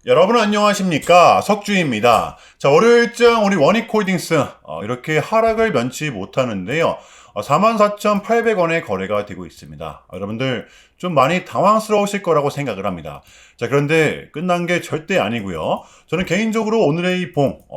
여러분 안녕하십니까, 석주입니다. 자, 월요일장 우리 원익홀딩스 이렇게 하락을 면치 못하는데요. 44,800원의 거래가 되고 있습니다. 여러분들 좀 많이 당황스러우실 거라고 생각을 합니다. 자, 그런데 끝난 게 절대 아니고요. 저는 개인적으로 오늘의 이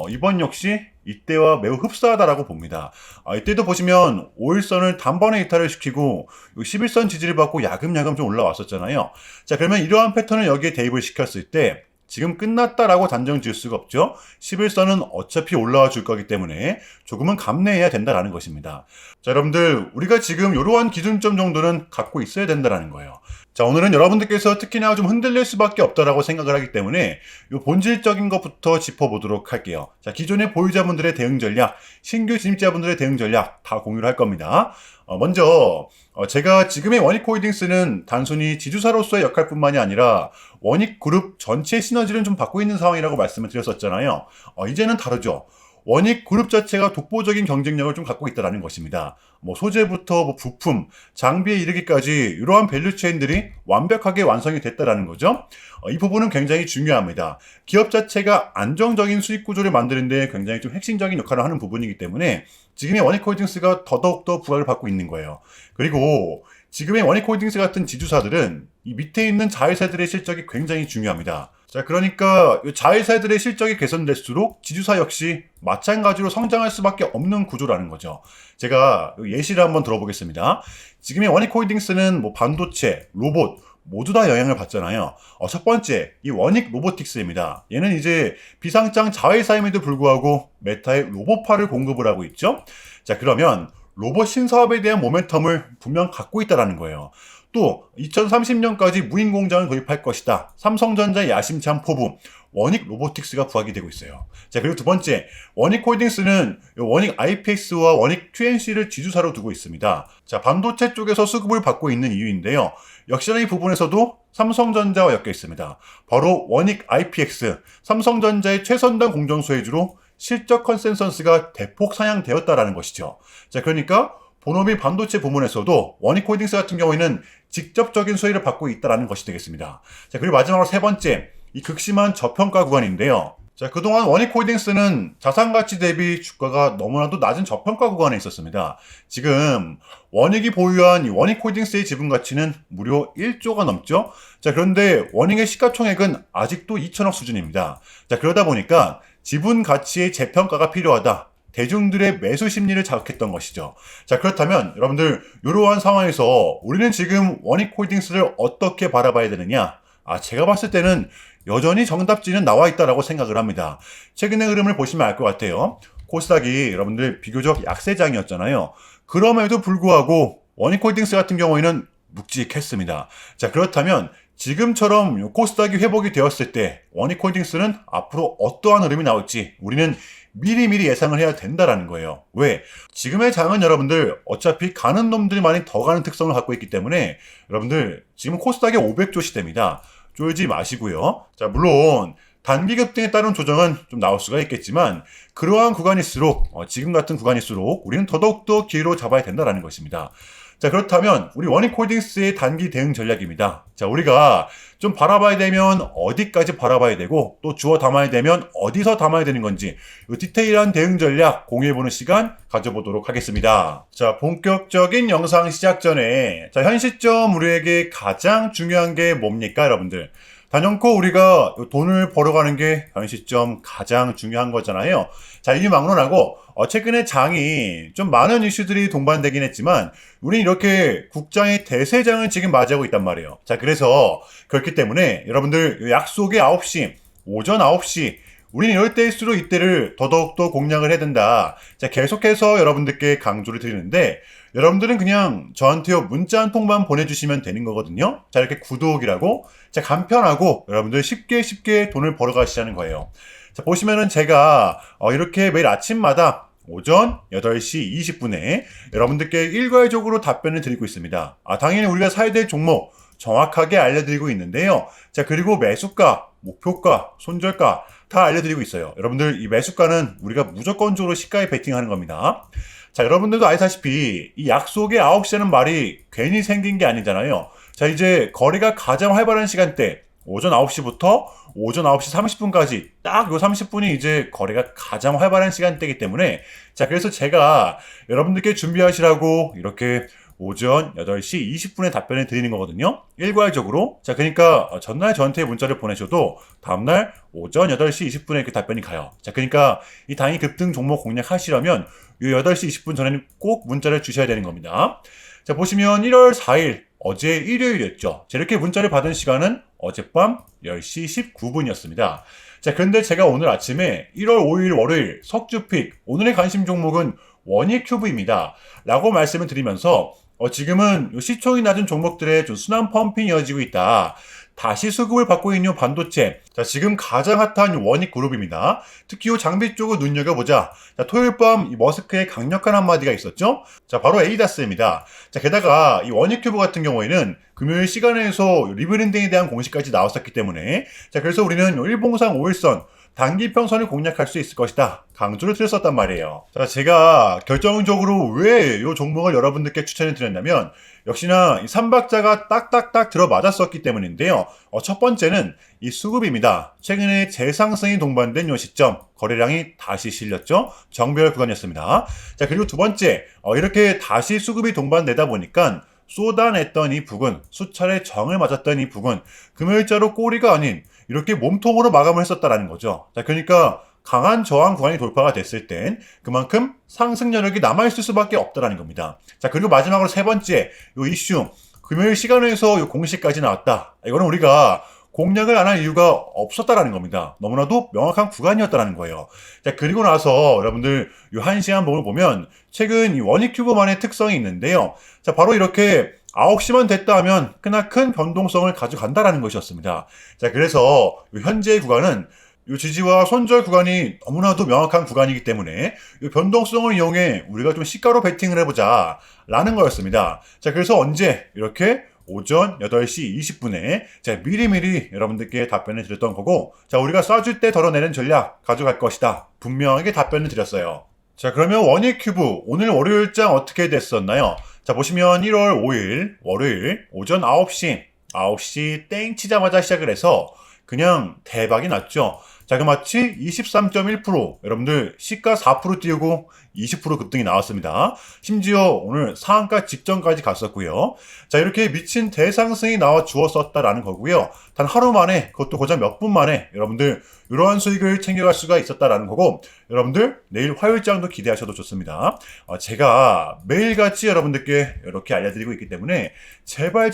이번 역시 이때와 매우 흡사하다라고 봅니다. 이때도 보시면 5일선을 단번에 이탈을 시키고 11선 지지를 받고 야금야금 좀 올라왔었잖아요. 자, 그러면 이러한 패턴을 여기에 대입을 시켰을 때 지금 끝났다라고 단정 지을 수가 없죠. 11선은 어차피 올라와 줄 거기 때문에 조금은 감내해야 된다라는 것입니다. 자, 여러분들 우리가 지금 이러한 기준점 정도는 갖고 있어야 된다라는 거예요. 자, 오늘은 여러분들께서 특히나 좀 흔들릴 수밖에 없다라고 생각을 하기 때문에 이 본질적인 것부터 짚어보도록 할게요. 자, 기존의 보유자분들의 대응 전략, 신규 진입자분들의 대응 전략 다 공유를 할 겁니다. 먼저 제가 지금의 원익홀딩스는 단순히 지주사로서의 역할뿐만이 아니라 원익그룹 전체 시너지를 좀 받고 있는 상황이라고 말씀을 드렸었잖아요. 이제는 다르죠. 원익그룹 자체가 독보적인 경쟁력을 좀 갖고 있다는 것입니다. 소재부터 부품, 장비에 이르기까지 이러한 밸류체인들이 완벽하게 완성이 됐다는 거죠. 이 부분은 굉장히 중요합니다. 기업 자체가 안정적인 수익 구조를 만드는 데 굉장히 좀 핵심적인 역할을 하는 부분이기 때문에 지금의 원익홀딩스가 더더욱더 부각을 받고 있는 거예요. 그리고 지금의 원익홀딩스 같은 지주사들은 이 밑에 있는 자회사들의 실적이 굉장히 중요합니다. 자, 그러니까 자회사들의 실적이 개선될수록 지주사 역시 마찬가지로 성장할 수밖에 없는 구조라는 거죠. 제가 예시를 한번 들어보겠습니다. 지금의 원익홀딩스는 반도체, 로봇 모두 다 영향을 받잖아요. 첫 번째, 이 원익 로보틱스입니다. 얘는 이제 비상장 자회사임에도 불구하고 메타의 로봇파를 공급을 하고 있죠. 자, 그러면 로봇 신사업에 대한 모멘텀을 분명 갖고 있다는 거예요. 또 2030년까지 무인 공장을 도입할 것이다. 삼성전자의 야심찬 포부 원익 로보틱스가 부각이 되고 있어요. 자, 그리고 두 번째, 원익홀딩스는 원익 IPX와 원익 QNC를 지주사로 두고 있습니다. 자, 반도체 쪽에서 수급을 받고 있는 이유인데요. 역시나 이 부분에서도 삼성전자와 엮여 있습니다. 바로 원익 IPX, 삼성전자의 최선단 공정 수혜주로 실적 컨센서스가 대폭 상향되었다라는 것이죠. 자, 그러니까 본업이 반도체 부문에서도 원익홀딩스 같은 경우에는 직접적인 수혜를 받고 있다는 것이 되겠습니다. 자, 그리고 마지막으로 세 번째, 이 극심한 저평가 구간인데요. 자, 그동안 원익홀딩스는 자산가치 대비 주가가 너무나도 낮은 저평가 구간에 있었습니다. 지금 원익이 보유한 이 원익홀딩스의 지분 가치는 무려 1조가 넘죠. 자, 그런데 원익의 시가총액은 아직도 2천억 수준입니다. 자, 그러다 보니까 지분 가치의 재평가가 필요하다. 대중들의 매수 심리를 자극했던 것이죠. 자, 그렇다면 여러분들 이러한 상황에서 우리는 지금 원익홀딩스를 어떻게 바라봐야 되느냐? 제가 봤을 때는 여전히 정답지는 나와 있다라고 생각을 합니다. 최근의 흐름을 보시면 알 것 같아요. 코스닥이 여러분들 비교적 약세장이었잖아요. 그럼에도 불구하고 원익홀딩스 같은 경우에는 묵직했습니다. 자, 그렇다면 지금처럼 코스닥이 회복이 되었을 때 원익홀딩스는 앞으로 어떠한 흐름이 나올지 우리는 미리미리 예상을 해야 된다라는 거예요. 왜? 지금의 장은 여러분들 어차피 가는 놈들만이 더 가는 특성을 갖고 있기 때문에 여러분들 지금 코스닥이 500조 시대입니다. 쫄지 마시고요. 자, 물론 단기 급등에 따른 조정은 좀 나올 수가 있겠지만 그러한 구간일수록 지금 같은 구간일수록 우리는 더더욱더 기회로 잡아야 된다라는 것입니다. 자, 그렇다면 우리 원익홀딩스의 단기 대응 전략입니다. 자, 우리가 좀 바라봐야 되면 어디까지 바라봐야 되고 또 주워 담아야 되면 어디서 담아야 되는 건지 이 디테일한 대응 전략 공유해보는 시간 가져보도록 하겠습니다. 자, 본격적인 영상 시작 전에 현 시점 우리에게 가장 중요한 게 뭡니까, 여러분들? 단연코 우리가 돈을 벌어가는 게 현 시점 가장 중요한 거잖아요. 자, 이 막론하고 최근에 장이 좀 많은 이슈들이 동반되긴 했지만 우리는 이렇게 국장의 대세장을 지금 맞이하고 있단 말이에요. 자, 그래서 그렇기 때문에 여러분들 약속의 9시, 오전 9시 우리는 이럴 때일수록 이때를 더더욱더 공략을 해야 된다. 자, 계속해서 여러분들께 강조를 드리는데 여러분들은 그냥 저한테요 문자 한 통만 보내주시면 되는 거거든요. 자, 이렇게 구독이라고 자, 간편하고 여러분들 쉽게 돈을 벌어가시자는 거예요. 자, 보시면은 제가 이렇게 매일 아침마다 오전 8시 20분에 여러분들께 일괄적으로 답변을 드리고 있습니다. 당연히 우리가 사야 될 종목 정확하게 알려드리고 있는데요. 자, 그리고 매수가, 목표가, 손절가 다 알려드리고 있어요. 여러분들 이 매수가는 우리가 무조건적으로 시가에 베팅하는 겁니다. 자, 여러분들도 아시다시피 이 약속의 9시라는 말이 괜히 생긴 게 아니잖아요. 자, 이제 거래가 가장 활발한 시간대 오전 9시부터 오전 9시 30분까지 딱 요 30분이 이제 거래가 가장 활발한 시간대이기 때문에 자, 그래서 제가 여러분들께 준비하시라고 이렇게 오전 8시 20분에 답변을 드리는 거거든요. 일괄적으로. 자, 그러니까 전날 저한테 문자를 보내셔도 다음날 오전 8시 20분에 그 답변이 가요. 자, 그러니까 이 당일 급등 종목 공략하시려면 이 8시 20분 전에는 꼭 문자를 주셔야 되는 겁니다. 자, 보시면 1월 4일 어제 일요일이었죠. 자, 이렇게 문자를 받은 시간은 어젯밤 10시 19분이었습니다. 자, 그런데 제가 오늘 아침에 1월 5일 월요일 석주픽 오늘의 관심 종목은 원익큐브입니다. 라고 말씀을 드리면서 지금은 시총이 낮은 종목들의 좀 순환 펌핑이 이어지고 있다. 다시 수급을 받고 있는 반도체. 자, 지금 가장 핫한 원익 그룹입니다. 특히 이 장비 쪽을 눈여겨보자. 자, 토요일 밤 이 머스크의 강력한 한마디가 있었죠. 자, 바로 에이다스입니다. 자, 게다가 이 원익큐브 같은 경우에는 금요일 시간에서 리브랜딩에 대한 공시까지 나왔었기 때문에 자, 그래서 우리는 일봉상 5일선 단기 평선을 공략할 수 있을 것이다. 강조를 드렸었단 말이에요. 자, 제가 결정적으로 왜 이 종목을 여러분들께 추천을 드렸냐면 역시나 이 3박자가 딱딱딱 들어맞았었기 때문인데요. 첫 번째는 이 수급입니다. 최근에 재상승이 동반된 이 시점 거래량이 다시 실렸죠. 정배열 구간이었습니다. 자, 그리고 두 번째 이렇게 다시 수급이 동반되다 보니까 쏟아냈던 이 부근, 수차례 정을 맞았던 이 부근, 금요일자로 꼬리가 아닌 이렇게 몸통으로 마감을 했었다라는 거죠. 자, 그러니까 강한 저항 구간이 돌파가 됐을 땐 그만큼 상승 여력이 남아있을 수밖에 없다라는 겁니다. 자, 그리고 마지막으로 세 번째, 요 이슈, 금요일 시간에서 요 공시까지 나왔다. 이거는 우리가 공략을 안 할 이유가 없었다라는 겁니다. 너무나도 명확한 구간이었다라는 거예요. 자, 그리고 나서 여러분들 요 1시간 봉을 보면 최근 이 원익큐브만의 특성이 있는데요. 자, 바로 이렇게 9시만 됐다 하면 크나큰 변동성을 가져간다라는 것이었습니다. 자, 그래서 현재의 구간은 이 지지와 손절 구간이 너무나도 명확한 구간이기 때문에 이 변동성을 이용해 우리가 좀 시가로 베팅을 해보자 라는 거였습니다. 자, 그래서 언제 이렇게 오전 8시 20분에 제가 미리미리 여러분들께 답변을 드렸던 거고 자, 우리가 쏴줄 때 덜어내는 전략 가져갈 것이다. 분명하게 답변을 드렸어요. 자, 그러면 원익큐브 오늘 월요일장 어떻게 됐었나요? 자, 보시면 1월 5일 월요일 오전 9시 땡 치자마자 시작을 해서 그냥 대박이 났죠. 자, 그 마치 23.1% 여러분들 시가 4% 띄우고 20% 급등이 나왔습니다. 심지어 오늘 상한가 직전까지 갔었고요. 자, 이렇게 미친 대상승이 나와 주었었다라는 거고요. 단 하루 만에 그것도 고작 몇 분 만에 여러분들 이러한 수익을 챙겨갈 수가 있었다라는 거고 여러분들 내일 화요일장도 기대하셔도 좋습니다. 제가 매일같이 여러분들께 이렇게 알려드리고 있기 때문에 제발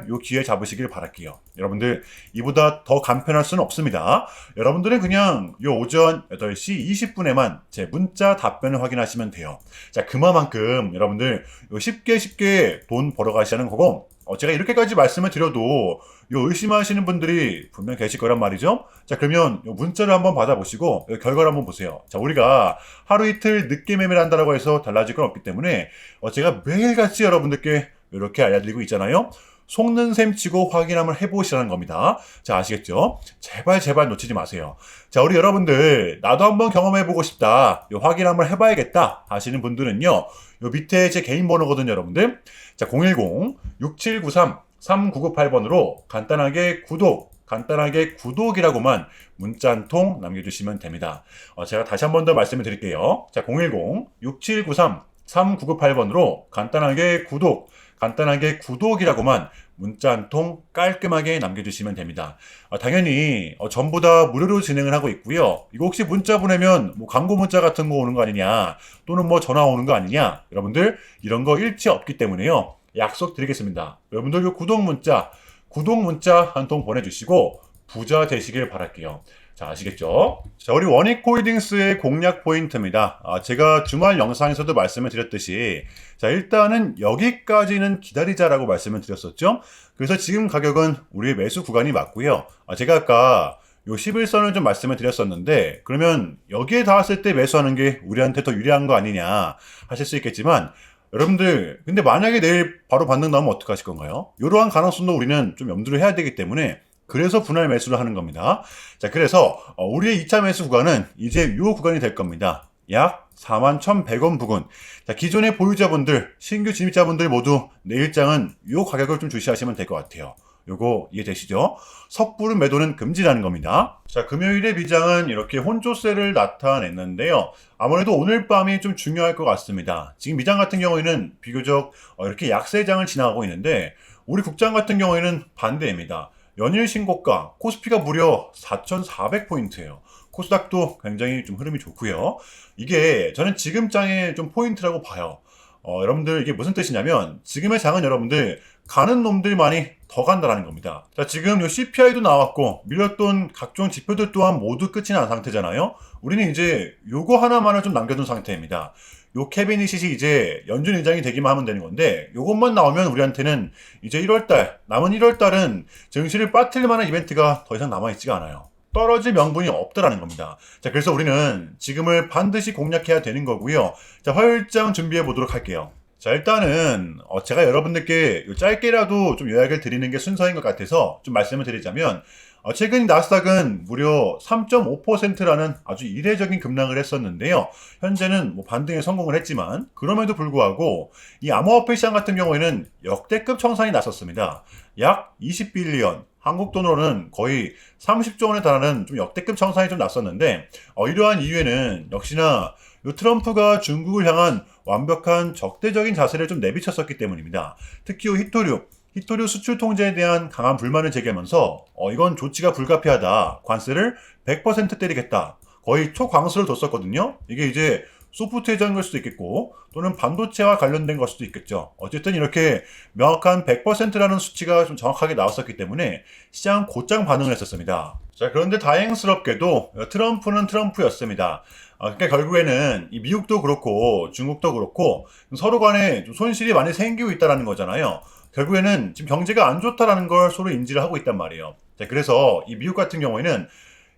요 기회 잡으시길 바랄게요. 여러분들 이보다 더 간편할 수는 없습니다. 여러분들은 그냥 요 오전 8시 20분에만 제 문자 답변을 확인하시면 돼요. 자, 그만큼 여러분들 쉽게 돈 벌어가시는 거고 제가 이렇게까지 말씀을 드려도 의심하시는 분들이 분명 계실 거란 말이죠. 자, 그러면 문자를 한번 받아보시고 결과를 한번 보세요. 자, 우리가 하루 이틀 늦게 매매를 한다고 해서 달라질 건 없기 때문에 제가 매일같이 여러분들께 이렇게 알려드리고 있잖아요. 속는 셈 치고 확인 한번 해보시라는 겁니다. 자, 아시겠죠? 제발 놓치지 마세요. 자, 우리 여러분들 나도 한번 경험해보고 싶다. 확인 한번 해봐야겠다 하시는 분들은요. 요 밑에 제 개인 번호거든요, 여러분들. 자, 010-6793-3998번으로 간단하게 구독이라고만 문자 한 통 남겨주시면 됩니다. 제가 다시 한 번 더 말씀을 드릴게요. 자, 010-6793-3998번으로 간단하게 구독이라고만 문자 한 통 깔끔하게 남겨주시면 됩니다. 당연히 전부 다 무료로 진행을 하고 있고요. 이거 혹시 문자 보내면 뭐 광고 문자 같은 거 오는 거 아니냐 또는 뭐 전화 오는 거 아니냐 여러분들 이런 거 일체 없기 때문에요. 약속 드리겠습니다. 여러분들 이 구독 문자 한 통 보내주시고 부자 되시길 바랄게요. 자, 아시겠죠? 자, 우리 원익홀딩스의 공략 포인트입니다. 제가 주말 영상에서도 말씀을 드렸듯이 자, 일단은 여기까지는 기다리자라고 말씀을 드렸었죠. 그래서 지금 가격은 우리의 매수 구간이 맞고요. 제가 아까 요 11선을 좀 말씀을 드렸었는데 그러면 여기에 닿았을 때 매수하는 게 우리한테 더 유리한 거 아니냐 하실 수 있겠지만 여러분들 근데 만약에 내일 바로 반등 나오면 어떡하실 건가요? 이러한 가능성도 우리는 좀 염두를 해야 되기 때문에 그래서 분할 매수를 하는 겁니다. 자, 그래서 우리의 2차 매수 구간은 이제 이 구간이 될 겁니다. 약 41,100원 부근. 자, 기존의 보유자분들, 신규 진입자분들 모두 내일장은 이 가격을 좀 주시하시면 될 것 같아요. 요거 이해되시죠? 섣부른 매도는 금지라는 겁니다. 자, 금요일에 미장은 이렇게 혼조세를 나타냈는데요. 아무래도 오늘 밤이 좀 중요할 것 같습니다. 지금 미장 같은 경우에는 비교적 이렇게 약세장을 지나가고 있는데 우리 국장 같은 경우에는 반대입니다. 연일 신고가, 코스피가 무려 4,400포인트예요. 코스닥도 굉장히 좀 흐름이 좋고요. 이게 저는 지금 장의 좀 포인트라고 봐요. 여러분들 이게 무슨 뜻이냐면 지금의 장은 여러분들 가는 놈들만이 더 간다라는 겁니다. 자, 지금 요 CPI도 나왔고 밀렸던 각종 지표들 또한 모두 끝이 난 상태잖아요. 우리는 이제 요거 하나만을 좀 남겨둔 상태입니다. 요 캐비닛이 이제 연준 의장이 되기만 하면 되는 건데 요것만 나오면 우리한테는 이제 1월달 남은 1월달은 증시를 빠뜨릴 만한 이벤트가 더 이상 남아있지가 않아요. 떨어질 명분이 없다라는 겁니다. 자, 그래서 우리는 지금을 반드시 공략해야 되는 거고요. 자, 화요일장 준비해 보도록 할게요. 자, 일단은 제가 여러분들께 짧게라도 좀 요약을 드리는 게 순서인 것 같아서 좀 말씀을 드리자면 최근 나스닥은 무려 3.5%라는 아주 이례적인 급락을 했었는데요. 현재는 뭐 반등에 성공을 했지만 그럼에도 불구하고 이 암호화폐 시장 같은 경우에는 역대급 청산이 났었습니다. 약 20빌리언, 한국 돈으로는 거의 30조 원에 달하는 좀 역대급 청산이 좀 났었는데 이러한 이유에는 역시나 요 트럼프가 중국을 향한 완벽한 적대적인 자세를 좀 내비쳤었기 때문입니다. 특히 히토류 수출 통제에 대한 강한 불만을 제기하면서 이건 조치가 불가피하다. 관세를 100% 때리겠다. 거의 초강수를 뒀었거든요. 이게 이제 소프트 회전인 걸 수도 있겠고 또는 반도체와 관련된 걸 수도 있겠죠. 어쨌든 이렇게 명확한 100%라는 수치가 좀 정확하게 나왔었기 때문에 시장 곧장 반응을 했었습니다. 자, 그런데 다행스럽게도 트럼프는 트럼프였습니다. 그러니까 결국에는 이 미국도 그렇고 중국도 그렇고 서로 간에 좀 손실이 많이 생기고 있다는 거잖아요. 결국에는 지금 경제가 안 좋다라는 걸 서로 인지를 하고 있단 말이에요. 자, 그래서 이 미국 같은 경우에는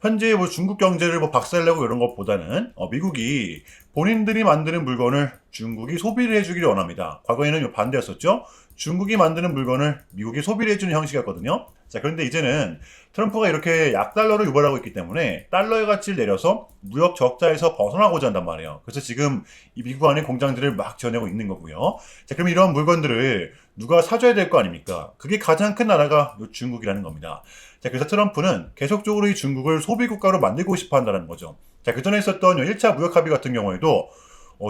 현재 뭐 중국 경제를 뭐 박살내고 이런 것보다는 미국이 본인들이 만드는 물건을 중국이 소비를 해주기를 원합니다. 과거에는 반대였었죠. 중국이 만드는 물건을 미국이 소비를 해주는 형식이었거든요. 자, 그런데 이제는 트럼프가 이렇게 약달러를 유발하고 있기 때문에 달러의 가치를 내려서 무역 적자에서 벗어나고자 한단 말이에요. 그래서 지금 이 미국 안에 공장들을 막 지어내고 있는 거고요. 자, 그럼 이런 물건들을 누가 사줘야 될 거 아닙니까? 그게 가장 큰 나라가 중국이라는 겁니다. 자, 그래서 트럼프는 계속적으로 이 중국을 소비국가로 만들고 싶어 한다는 거죠. 자, 그 전에 있었던 1차 무역 합의 같은 경우에도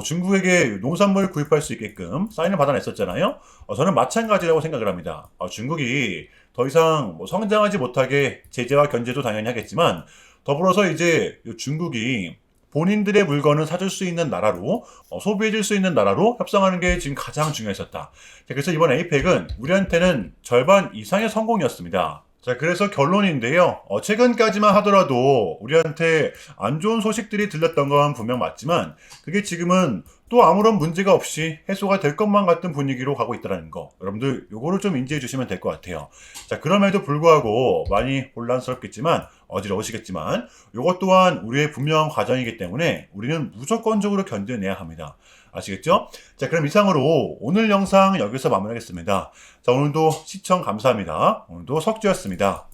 중국에게 농산물 구입할 수 있게끔 사인을 받아냈었잖아요. 저는 마찬가지라고 생각을 합니다. 중국이 더 이상 성장하지 못하게 제재와 견제도 당연히 하겠지만 더불어서 이제 중국이 본인들의 물건을 사줄 수 있는 나라로 소비해줄 수 있는 나라로 협상하는 게 지금 가장 중요했었다. 자, 그래서 이번 에이펙은 우리한테는 절반 이상의 성공이었습니다. 자, 그래서 결론인데요. 최근까지만 하더라도 우리한테 안 좋은 소식들이 들렸던 건 분명 맞지만 그게 지금은 또 아무런 문제가 없이 해소가 될 것만 같은 분위기로 가고 있다는 거. 여러분들 요거를 좀 인지해 주시면 될 것 같아요. 자, 그럼에도 불구하고 많이 혼란스럽겠지만 어지러우시겠지만 요것 또한 우리의 분명한 과정이기 때문에 우리는 무조건적으로 견뎌내야 합니다. 아시겠죠? 자, 그럼 이상으로 오늘 영상 여기서 마무리하겠습니다. 자, 오늘도 시청 감사합니다. 오늘도 석주였습니다.